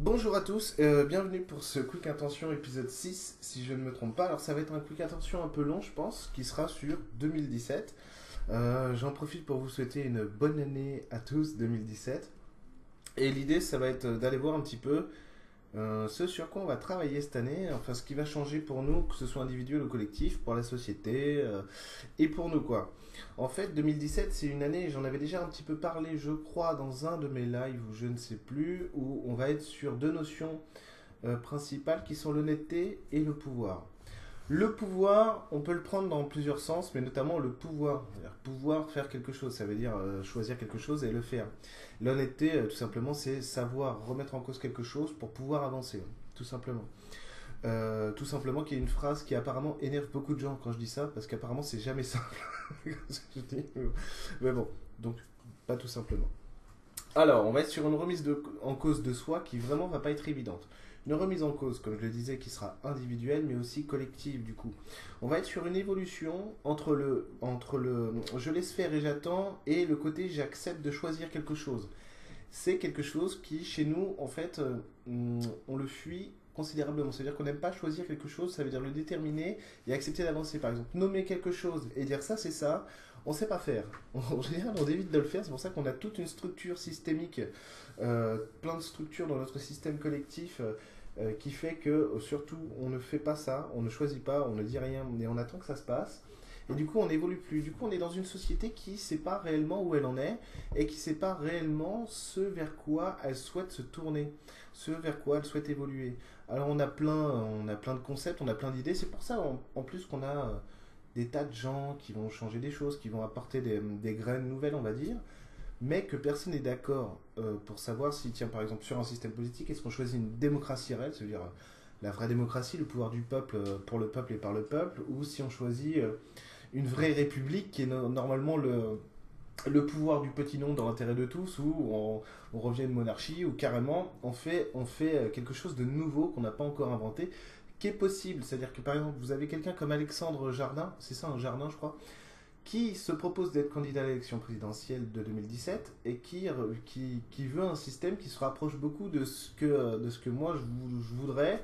Bonjour à tous, bienvenue pour ce Quick Intention épisode 6, si je ne me trompe pas. Alors ça va être un Quick Intention un peu long, je pense, qui sera sur 2017. J'en profite pour vous souhaiter une bonne année à tous 2017. Et l'idée, ça va être d'aller voir un petit peu ce sur quoi on va travailler cette année, enfin ce qui va changer pour nous, que ce soit individuel ou collectif, pour la société et pour nous quoi. En fait, 2017, c'est une année, j'en avais déjà un petit peu parlé, je crois, dans un de mes lives ou je ne sais plus, où on va être sur deux notions principales qui sont l'honnêteté et le pouvoir. Le pouvoir, on peut le prendre dans plusieurs sens, mais notamment le pouvoir. C'est-à-dire pouvoir faire quelque chose, ça veut dire choisir quelque chose et le faire. L'honnêteté, tout simplement, c'est savoir remettre en cause quelque chose pour pouvoir avancer, tout simplement. Tout simplement qu'il y a une phrase qui apparemment énerve beaucoup de gens quand je dis ça, parce qu'apparemment c'est jamais simple. Ce que je dis. Mais bon, donc pas tout simplement. Alors, on va être sur une en cause de soi qui vraiment va pas être évidente. Une remise en cause, comme je le disais, qui sera individuelle mais aussi collective du coup. On va être sur une évolution entre le je laisse faire et j'attends et le côté j'accepte de choisir quelque chose. C'est quelque chose qui, chez nous, en fait, on le fuit considérablement. C'est-à-dire qu'on n'aime pas choisir quelque chose, ça veut dire le déterminer et accepter d'avancer. Par exemple, nommer quelque chose et dire ça, c'est ça, on ne sait pas faire. En général, on évite de le faire. C'est pour ça qu'on a toute une structure systémique, plein de structures dans notre système collectif qui fait que, surtout, on ne fait pas ça, on ne choisit pas, on ne dit rien, mais on attend que ça se passe. Et du coup, on n'évolue plus. Du coup, on est dans une société qui ne sait pas réellement où elle en est et qui ne sait pas réellement ce vers quoi elle souhaite se tourner, ce vers quoi elle souhaite évoluer. Alors, on a plein de concepts, on a plein d'idées. C'est pour ça, en plus, qu'on a des tas de gens qui vont changer des choses, qui vont apporter des graines nouvelles, on va dire, mais que personne n'est d'accord pour savoir si, tiens, par exemple, sur un système politique, est-ce qu'on choisit une démocratie réelle, c'est-à-dire la vraie démocratie, le pouvoir du peuple pour le peuple et par le peuple, ou si on choisit une vraie république qui est normalement le pouvoir du petit nombre dans l'intérêt de tous, ou on revient à une monarchie, ou carrément on fait quelque chose de nouveau qu'on n'a pas encore inventé, qui est possible. C'est-à-dire que par exemple, vous avez quelqu'un comme Alexandre Jardin, c'est ça un Jardin je crois, qui se propose d'être candidat à l'élection présidentielle de 2017 et qui veut un système qui se rapproche beaucoup de ce que moi je voudrais,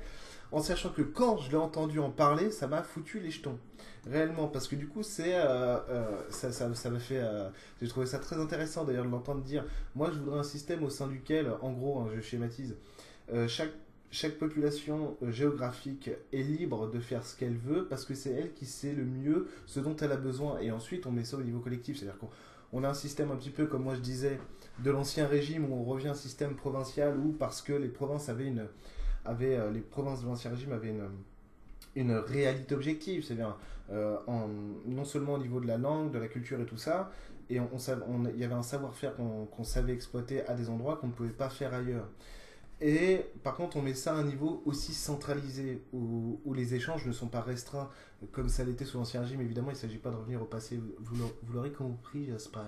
en sachant que quand je l'ai entendu en parler, ça m'a foutu les jetons. Réellement, parce que du coup, ça m'a fait. J'ai trouvé ça très intéressant d'ailleurs de l'entendre dire. Moi, je voudrais un système au sein duquel, en gros, hein, je schématise, chaque population géographique est libre de faire ce qu'elle veut parce que c'est elle qui sait le mieux ce dont elle a besoin. Et ensuite, on met ça au niveau collectif. C'est-à-dire qu'on a un système un petit peu, comme moi je disais, de l'ancien régime où on revient à un système provincial où parce que les provinces les provinces de l'ancien régime avaient une réalité objective, c'est-à-dire non seulement au niveau de la langue, de la culture et tout ça, et il y avait un savoir-faire qu'on savait exploiter à des endroits qu'on ne pouvait pas faire ailleurs. Et par contre, on met ça à un niveau aussi centralisé, où les échanges ne sont pas restreints, comme ça l'était sous l'Ancien Régime. Évidemment, il ne s'agit pas de revenir au passé, vous l'aurez compris, j'espère.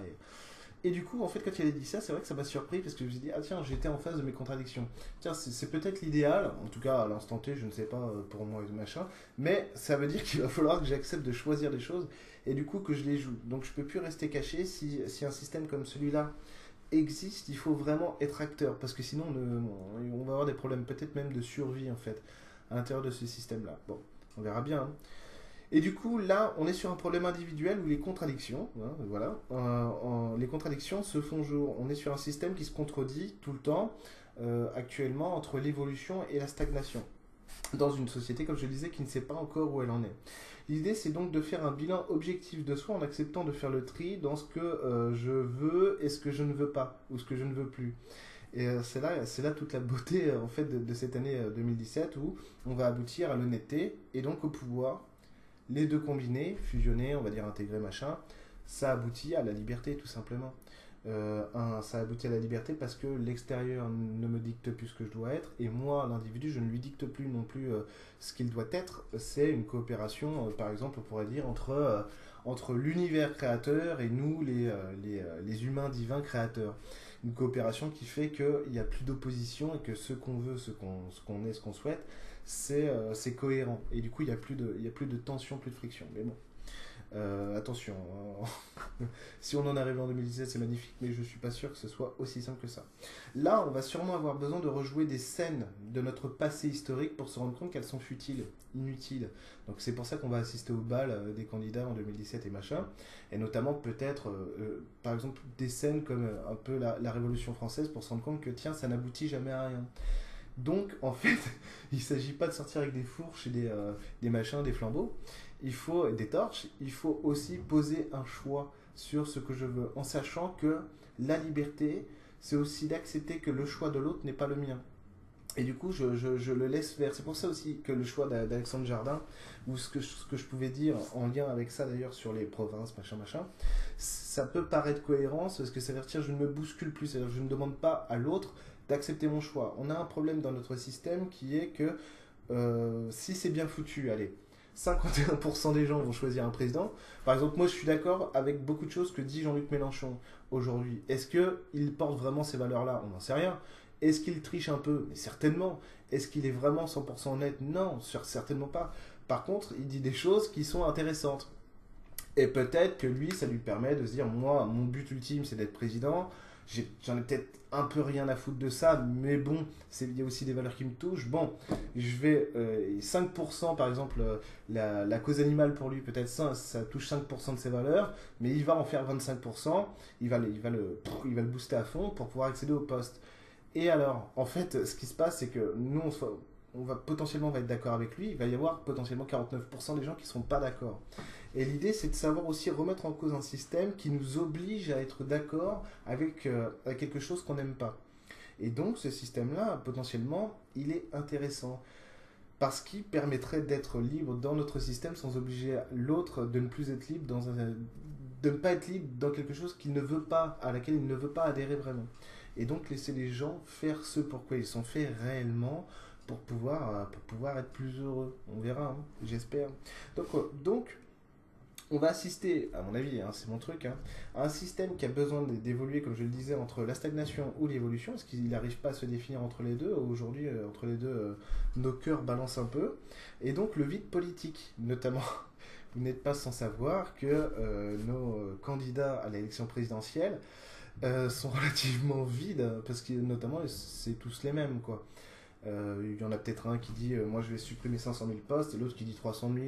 Et du coup, en fait, quand il a dit ça, c'est vrai que ça m'a surpris, parce que je me suis dit, ah tiens, j'étais en face de mes contradictions. Tiens, c'est peut-être l'idéal, en tout cas à l'instant T, je ne sais pas pour moi et machin, mais ça veut dire qu'il va falloir que j'accepte de choisir des choses, et du coup que je les joue. Donc je ne peux plus rester caché si un système comme celui-là existe, il faut vraiment être acteur, parce que sinon on va avoir des problèmes peut-être même de survie en fait à l'intérieur de ce système-là. Bon, on verra bien, hein. Et du coup, là, on est sur un problème individuel où les contradictions, hein, voilà, les contradictions se font jour. On est sur un système qui se contredit tout le temps, actuellement, entre l'évolution et la stagnation. Dans une société, comme je le disais, qui ne sait pas encore où elle en est. L'idée, c'est donc de faire un bilan objectif de soi en acceptant de faire le tri dans ce que je veux et ce que je ne veux pas, ou ce que je ne veux plus. Et c'est là toute la beauté en fait de cette année 2017 où on va aboutir à l'honnêteté et donc au pouvoir. Les deux combinés, fusionnés, on va dire intégrés, machin, ça aboutit à la liberté tout simplement. Ça aboutit à la liberté parce que l'extérieur ne me dicte plus ce que je dois être et moi, l'individu, je ne lui dicte plus non plus ce qu'il doit être. C'est une coopération, par exemple, on pourrait dire, entre l'univers créateur et nous, les humains divins créateurs. Une coopération qui fait qu'il n'y a plus d'opposition et que ce qu'on veut, ce qu'on est, ce qu'on souhaite, c'est cohérent. Et du coup, il n'y a plus de tension, plus de friction. Mais bon. Attention, hein. Si on en arrive en 2017, c'est magnifique, mais je suis pas sûr que ce soit aussi simple que ça. Là, on va sûrement avoir besoin de rejouer des scènes de notre passé historique pour se rendre compte qu'elles sont futiles, inutiles. Donc c'est pour ça qu'on va assister au bal des candidats en 2017 et machin, et notamment peut-être, par exemple, des scènes comme un peu la Révolution française pour se rendre compte que tiens, ça n'aboutit jamais à rien. Donc, en fait, il ne s'agit pas de sortir avec des fourches et des machins, des flambeaux. Il faut des torches. Il faut aussi poser un choix sur ce que je veux, en sachant que la liberté, c'est aussi d'accepter que le choix de l'autre n'est pas le mien. Et du coup, je le laisse faire. C'est pour ça aussi que le choix d'Alexandre Jardin, ou ce que je pouvais dire en lien avec ça d'ailleurs sur les provinces, machin, machin, ça peut paraître cohérent, parce que ça veut dire je ne me bouscule plus, c'est-à-dire je ne demande pas à l'autre d'accepter mon choix. On a un problème dans notre système qui est que si c'est bien foutu, allez, 51% des gens vont choisir un président. Par exemple, moi je suis d'accord avec beaucoup de choses que dit Jean-Luc Mélenchon aujourd'hui. Est-ce qu'il porte vraiment ces valeurs-là? On n'en sait rien. Est-ce qu'il triche un peu? Mais certainement. Est-ce qu'il est vraiment 100% honnête? Non, certainement pas. Par contre, il dit des choses qui sont intéressantes. Et peut-être que lui, ça lui permet de se dire, moi, mon but ultime, c'est d'être président. J'en ai peut-être un peu rien à foutre de ça, mais bon, il y a aussi des valeurs qui me touchent. Bon, je vais 5%, par exemple, la cause animale pour lui, peut-être ça touche 5% de ses valeurs, mais il va en faire 25%, il va le booster à fond pour pouvoir accéder au poste. Et alors, en fait, ce qui se passe, c'est que nous, on va potentiellement être d'accord avec lui, il va y avoir potentiellement 49% des gens qui ne sont pas d'accord. Et l'idée, c'est de savoir aussi remettre en cause un système qui nous oblige à être d'accord avec quelque chose qu'on n'aime pas. Et donc, ce système-là, potentiellement, il est intéressant parce qu'il permettrait d'être libre dans notre système sans obliger l'autre de ne plus être libre de ne pas être libre dans quelque chose qu'il ne veut pas, à laquelle il ne veut pas adhérer vraiment. Et donc laisser les gens faire ce pourquoi ils sont faits réellement pour pouvoir être plus heureux. On verra, hein, j'espère. Donc, on va assister, à mon avis, hein, c'est mon truc, hein, à un système qui a besoin d'évoluer, comme je le disais, entre la stagnation ou l'évolution, parce qu'il n'arrive pas à se définir entre les deux. Aujourd'hui, entre les deux, nos cœurs balancent un peu. Et donc le vide politique, notamment. Vous n'êtes pas sans savoir que nos candidats à l'élection présidentielle sont relativement vides, parce que notamment, c'est tous les mêmes, quoi. Il y en a peut-être un qui dit moi je vais supprimer 500 000 postes, et l'autre qui dit 300 000,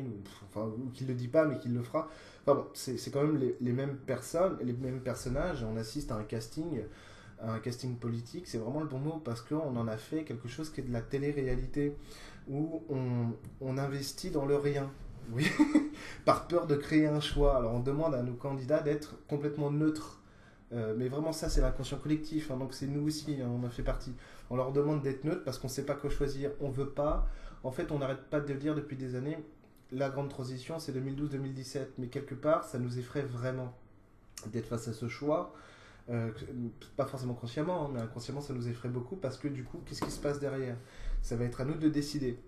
ou qui ne le dit pas mais qui le fera. Enfin bon, c'est quand même les mêmes personnes, les mêmes personnages, et on assiste à un casting politique, c'est vraiment le bon mot, parce qu'on en a fait quelque chose qui est de la télé-réalité, où on investit dans le rien. Oui, par peur de créer un choix. Alors on demande à nos candidats d'être complètement neutres. Mais vraiment ça c'est l'inconscient collectif, hein, donc c'est nous aussi, hein, on en fait partie. On leur demande d'être neutre parce qu'on ne sait pas quoi choisir, on veut pas. En fait on n'arrête pas de le dire depuis des années, la grande transition c'est 2012-2017, mais quelque part ça nous effraie vraiment d'être face à ce choix. Pas forcément consciemment, hein, mais inconsciemment ça nous effraie beaucoup parce que du coup qu'est-ce qui se passe derrière? Ça va être à nous de décider.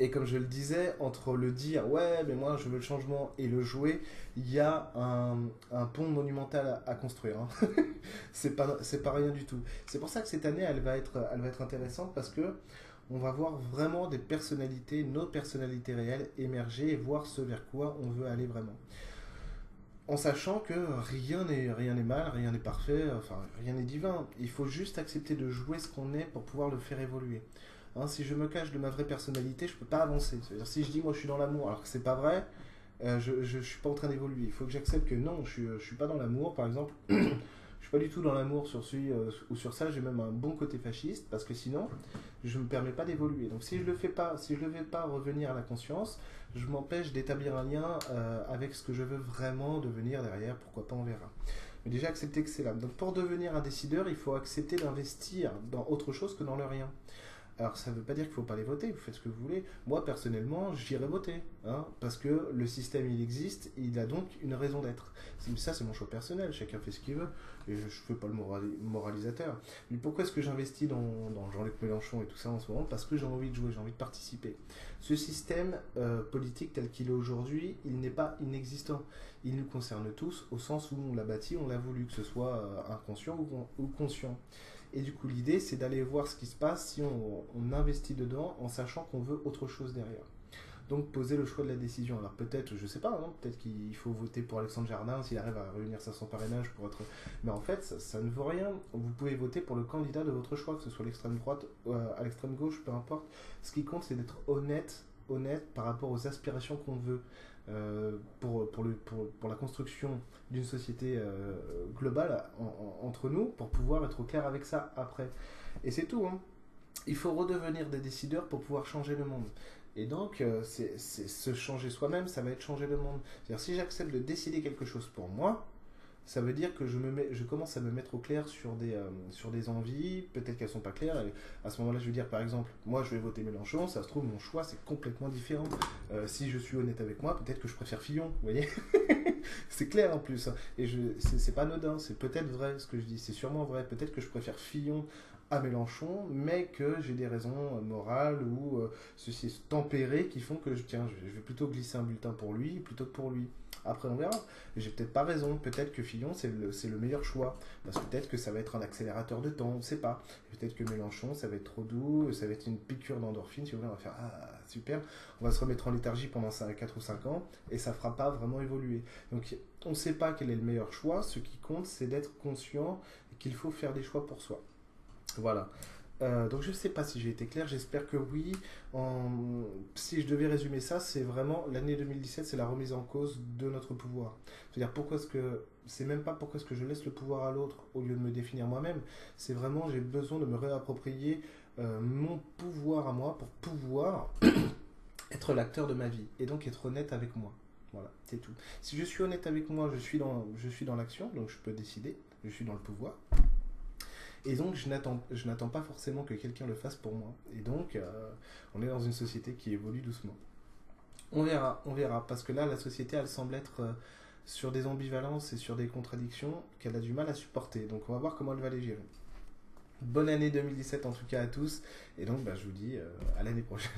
Et comme je le disais, entre le dire ouais, mais moi je veux le changement et le jouer, il y a un pont monumental à construire. Hein. C'est pas rien du tout. C'est pour ça que cette année elle va être intéressante parce que on va voir vraiment des personnalités, nos personnalités réelles émerger et voir ce vers quoi on veut aller vraiment. En sachant que rien n'est mal, rien n'est parfait, enfin rien n'est divin. Il faut juste accepter de jouer ce qu'on est pour pouvoir le faire évoluer. Hein, si je me cache de ma vraie personnalité, je ne peux pas avancer. C'est-à-dire si je dis moi je suis dans l'amour alors que c'est pas vrai, je ne suis pas en train d'évoluer. Il faut que j'accepte que non, je suis pas dans l'amour, par exemple. Je suis pas du tout dans l'amour sur celui ou sur ça, j'ai même un bon côté fasciste, parce que sinon, je ne me permets pas d'évoluer. Donc si je le fais pas, si je ne vais pas revenir à la conscience, je m'empêche d'établir un lien avec ce que je veux vraiment devenir derrière, pourquoi pas on verra. Mais déjà accepter que c'est là. Donc pour devenir un décideur, il faut accepter d'investir dans autre chose que dans le rien. Alors ça ne veut pas dire qu'il ne faut pas aller voter, vous faites ce que vous voulez. Moi personnellement, j'irai voter, hein, parce que le système il existe, et il a donc une raison d'être. Ça c'est mon choix personnel, chacun fait ce qu'il veut, et je ne fais pas le moralisateur. Mais pourquoi est-ce que j'investis dans Jean-Luc Mélenchon et tout ça en ce moment? Parce que j'ai envie de jouer, j'ai envie de participer. Ce système politique tel qu'il est aujourd'hui, il n'est pas inexistant. Il nous concerne tous, au sens où on l'a bâti, on l'a voulu, que ce soit inconscient ou conscient. Et du coup, l'idée, c'est d'aller voir ce qui se passe si on investit dedans en sachant qu'on veut autre chose derrière. donc poser le choix de la décision. Alors peut-être, je sais pas, hein, peut-être qu'il faut voter pour Alexandre Jardin s'il arrive à réunir 500 parrainages pour être... Mais en fait, ça ne vaut rien. Vous pouvez voter pour le candidat de votre choix, que ce soit l'extrême droite ou à l'extrême gauche, peu importe. Ce qui compte, c'est d'être honnête par rapport aux aspirations qu'on veut pour la construction d'une société globale entre nous, pour pouvoir être au clair avec ça après. Et c'est tout, hein. Il faut redevenir des décideurs pour pouvoir changer le monde. Et donc, c'est se changer soi-même, ça va être changer le monde. C'est-à-dire, si j'accepte de décider quelque chose pour moi, ça veut dire que je commence à me mettre au clair sur des envies, peut-être qu'elles sont pas claires. Et à ce moment-là, je vais dire, par exemple, moi je vais voter Mélenchon, ça se trouve, mon choix c'est complètement différent. Si je suis honnête avec moi, peut-être que je préfère Fillon, vous voyez. C'est clair en plus, hein. Et c'est pas anodin, c'est peut-être vrai ce que je dis, c'est sûrement vrai. Peut-être que je préfère Fillon à Mélenchon, mais que j'ai des raisons morales ou ceci est tempéré qui font que je vais plutôt glisser un bulletin pour lui plutôt que pour lui. Après, on verra. J'ai peut-être pas raison. Peut-être que Fillon, c'est le meilleur choix. Parce que peut-être que ça va être un accélérateur de temps, on ne sait pas. Peut-être que Mélenchon, ça va être trop doux, ça va être une piqûre d'endorphine. Si vous voulez, on va faire ah, super. On va se remettre en léthargie pendant 4 ou 5 ans et ça ne fera pas vraiment évoluer. Donc, on ne sait pas quel est le meilleur choix. Ce qui compte, c'est d'être conscient qu'il faut faire des choix pour soi. Voilà. Donc je ne sais pas si j'ai été clair, j'espère que oui. Si je devais résumer ça, c'est vraiment l'année 2017, c'est la remise en cause de notre pouvoir. C'est-à-dire c'est même pas pourquoi est-ce que je laisse le pouvoir à l'autre au lieu de me définir moi-même. C'est vraiment j'ai besoin de me réapproprier mon pouvoir à moi pour pouvoir être l'acteur de ma vie et donc être honnête avec moi. Voilà, c'est tout. Si je suis honnête avec moi, je suis dans l'action, donc je peux décider, je suis dans le pouvoir. Et donc, je n'attends pas forcément que quelqu'un le fasse pour moi. Et donc, on est dans une société qui évolue doucement. On verra. Parce que là, la société, elle semble être sur des ambivalences et sur des contradictions qu'elle a du mal à supporter. Donc, on va voir comment elle va les gérer. Bonne année 2017 en tout cas à tous. Et donc, je vous dis à l'année prochaine.